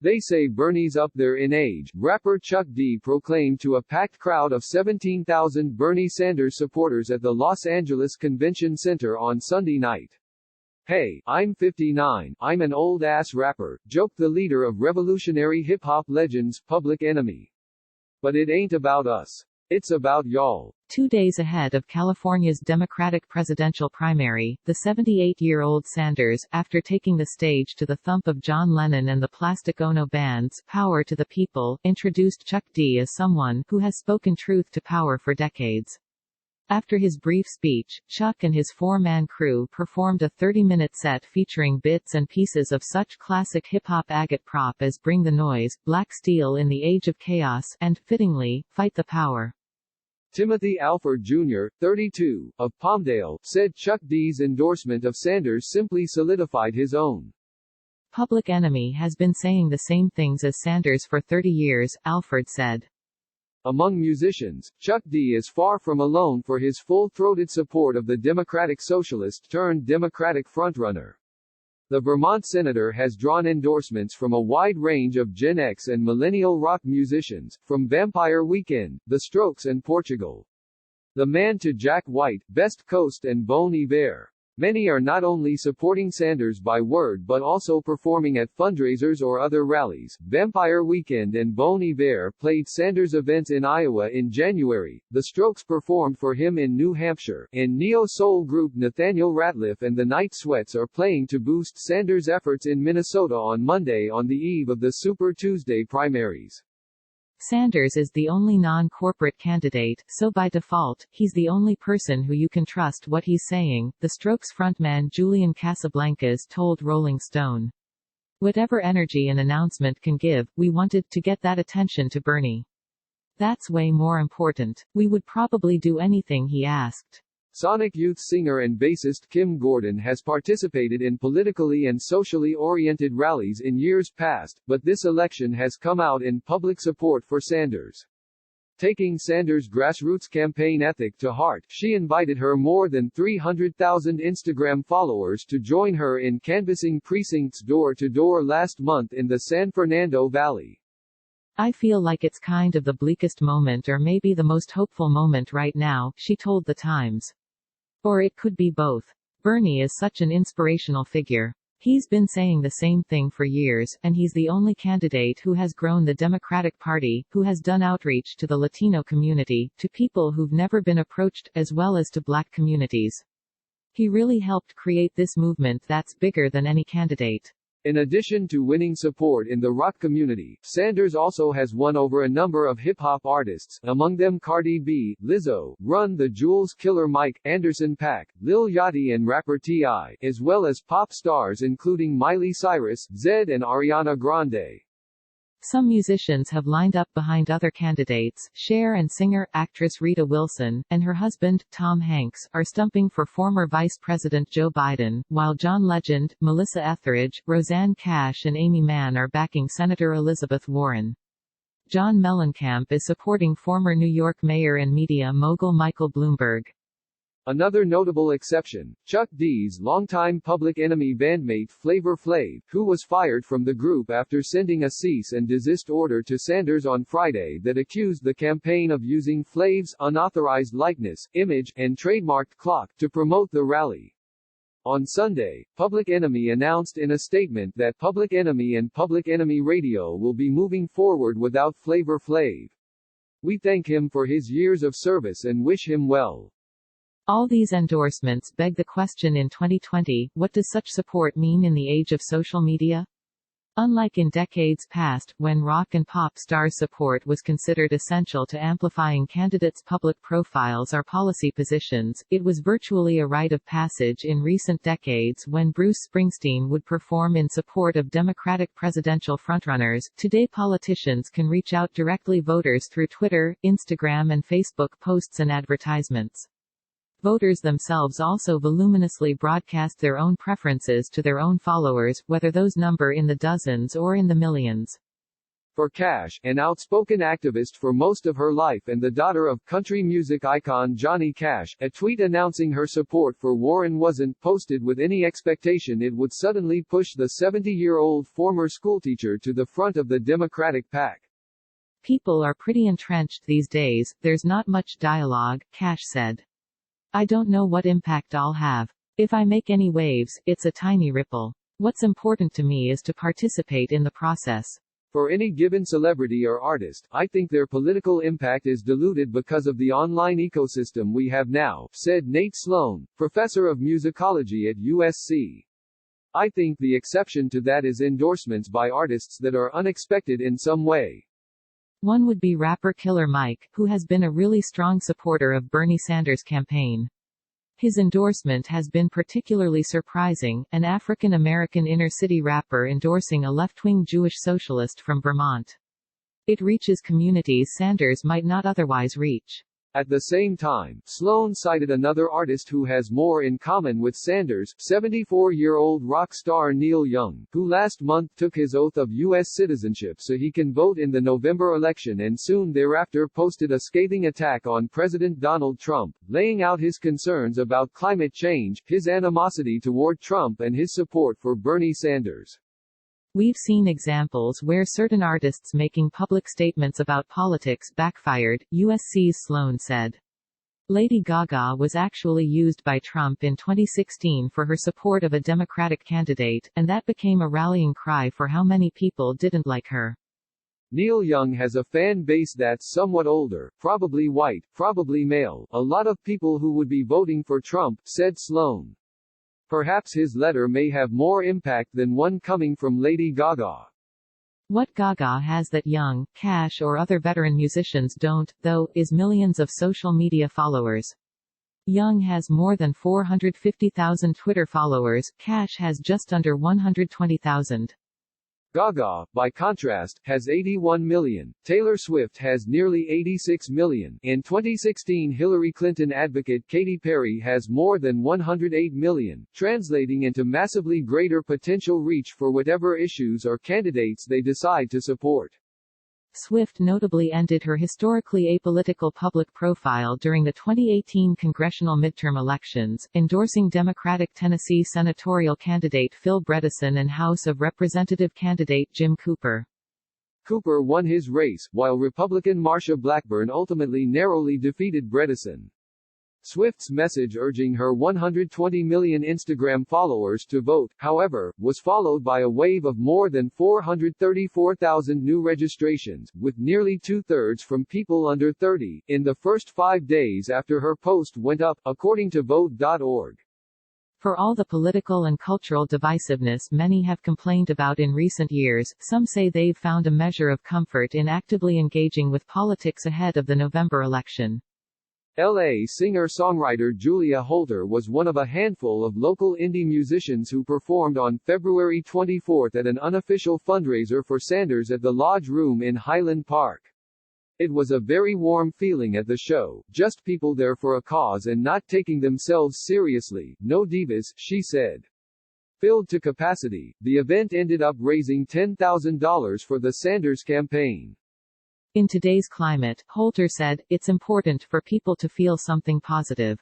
They say Bernie's up there in age, rapper Chuck D proclaimed to a packed crowd of 17,000 Bernie Sanders supporters at the Los Angeles Convention Center on Sunday night. "Hey, I'm 59, I'm an old-ass rapper," joked the leader of revolutionary hip-hop legends Public Enemy. "But it ain't about us. It's about y'all." 2 days ahead of California's Democratic presidential primary, the 78-year-old Sanders, after taking the stage to the thump of John Lennon and the Plastic Ono Band's Power to the People, introduced Chuck D as someone who has spoken truth to power for decades. After his brief speech, Chuck and his four-man crew performed a 30-minute set featuring bits and pieces of such classic hip-hop agate prop as Bring the Noise, Black Steel in the Age of Chaos, and, fittingly, Fight the Power. Timothy Alford Jr., 32, of Palmdale, said Chuck D's endorsement of Sanders simply solidified his own. Public Enemy has been saying the same things as Sanders for 30 years, Alford said. Among musicians, Chuck D is far from alone for his full-throated support of the Democratic Socialist-turned-Democratic frontrunner. The Vermont senator has drawn endorsements from a wide range of Gen X and millennial rock musicians, from Vampire Weekend, The Strokes and Portugal the Man to Jack White, Best Coast and Bon Iver. Many are not only supporting Sanders by word but also performing at fundraisers or other rallies. Vampire Weekend and Bon Iver played Sanders events in Iowa in January. The Strokes performed for him in New Hampshire, and neo-soul group Nathaniel Rateliff and the Night Sweats are playing to boost Sanders' efforts in Minnesota on Monday on the eve of the Super Tuesday primaries. Sanders is the only non-corporate candidate, so by default, he's the only person who you can trust what he's saying, the Strokes frontman Julian Casablancas told Rolling Stone. Whatever energy an announcement can give, we wanted to get that attention to Bernie. That's way more important. We would probably do anything he asked. Sonic Youth singer and bassist Kim Gordon has participated in politically and socially oriented rallies in years past, but this election has come out in public support for Sanders. Taking Sanders' grassroots campaign ethic to heart, she invited her more than 300,000 Instagram followers to join her in canvassing precincts door-to-door last month in the San Fernando Valley. "I feel like it's kind of the bleakest moment or maybe the most hopeful moment right now," she told The Times. "Or it could be both. Bernie is such an inspirational figure. He's been saying the same thing for years, and he's the only candidate who has grown the Democratic Party, who has done outreach to the Latino community, to people who've never been approached, as well as to Black communities. He really helped create this movement that's bigger than any candidate." In addition to winning support in the rock community, Sanders also has won over a number of hip-hop artists, among them Cardi B, Lizzo, Run the Jewels Killer Mike, Anderson .Paak, Lil Yachty and rapper T.I., as well as pop stars including Miley Cyrus, Zedd and Ariana Grande. Some musicians have lined up behind other candidates. Cher and singer-actress Rita Wilson, and her husband, Tom Hanks, are stumping for former Vice President Joe Biden, while John Legend, Melissa Etheridge, Roseanne Cash and Amy Mann are backing Senator Elizabeth Warren. John Mellencamp is supporting former New York mayor and media mogul Michael Bloomberg. Another notable exception, Chuck D's longtime Public Enemy bandmate Flavor Flav, who was fired from the group after sending a cease and desist order to Sanders on Friday that accused the campaign of using Flav's unauthorized likeness, image, and trademarked clock to promote the rally. On Sunday, Public Enemy announced in a statement that Public Enemy and Public Enemy Radio will be moving forward without Flavor Flav. "We thank him for his years of service and wish him well." All these endorsements beg the question in 2020, what does such support mean in the age of social media? Unlike in decades past, when rock and pop stars' support was considered essential to amplifying candidates' public profiles or policy positions, it was virtually a rite of passage in recent decades when Bruce Springsteen would perform in support of Democratic presidential frontrunners. Today politicians can reach out directly voters through Twitter, Instagram and Facebook posts and advertisements. Voters themselves also voluminously broadcast their own preferences to their own followers, whether those number in the dozens or in the millions. For Cash, an outspoken activist for most of her life and the daughter of country music icon Johnny Cash, a tweet announcing her support for Warren wasn't posted with any expectation it would suddenly push the 70-year-old former schoolteacher to the front of the Democratic pack. People are pretty entrenched these days, there's not much dialogue, Cash said. I don't know what impact I'll have. If I make any waves, it's a tiny ripple. What's important to me is to participate in the process. For any given celebrity or artist, I think their political impact is diluted because of the online ecosystem we have now, said Nate Sloan, professor of musicology at USC. I think the exception to that is endorsements by artists that are unexpected in some way. One would be rapper Killer Mike, who has been a really strong supporter of Bernie Sanders' campaign. His endorsement has been particularly surprising, an African-American inner-city rapper endorsing a left-wing Jewish socialist from Vermont. It reaches communities Sanders might not otherwise reach. At the same time, Sloan cited another artist who has more in common with Sanders, 74-year-old rock star Neil Young, who last month took his oath of U.S. citizenship so he can vote in the November election and soon thereafter posted a scathing attack on President Donald Trump, laying out his concerns about climate change, his animosity toward Trump and his support for Bernie Sanders. We've seen examples where certain artists making public statements about politics backfired, USC's Sloan said. Lady Gaga was actually used by Trump in 2016 for her support of a Democratic candidate, and that became a rallying cry for how many people didn't like her. Neil Young has a fan base that's somewhat older, probably white, probably male, a lot of people who would be voting for Trump, said Sloan. Perhaps his letter may have more impact than one coming from Lady Gaga. What Gaga has that Young, Cash or other veteran musicians don't, though, is millions of social media followers. Young has more than 450,000 Twitter followers, Cash has just under 120,000. Gaga, by contrast, has 81 million. Taylor Swift has nearly 86 million. In 2016, Hillary Clinton advocate Katy Perry has more than 108 million, translating into massively greater potential reach for whatever issues or candidates they decide to support. Swift notably ended her historically apolitical public profile during the 2018 congressional midterm elections, endorsing Democratic Tennessee senatorial candidate Phil Bredesen and House of Representative candidate Jim Cooper. Cooper won his race, while Republican Marsha Blackburn ultimately narrowly defeated Bredesen. Swift's message urging her 120 million Instagram followers to vote, however, was followed by a wave of more than 434,000 new registrations, with nearly two-thirds from people under 30, in the first 5 days after her post went up, according to Vote.org. For all the political and cultural divisiveness many have complained about in recent years, some say they've found a measure of comfort in actively engaging with politics ahead of the November election. LA singer-songwriter Julia Holter was one of a handful of local indie musicians who performed on February 24 at an unofficial fundraiser for Sanders at the Lodge Room in Highland Park. It was a very warm feeling at the show, just people there for a cause and not taking themselves seriously, no divas, she said. Filled to capacity, the event ended up raising $10,000 for the Sanders campaign. In today's climate, Holter said, it's important for people to feel something positive.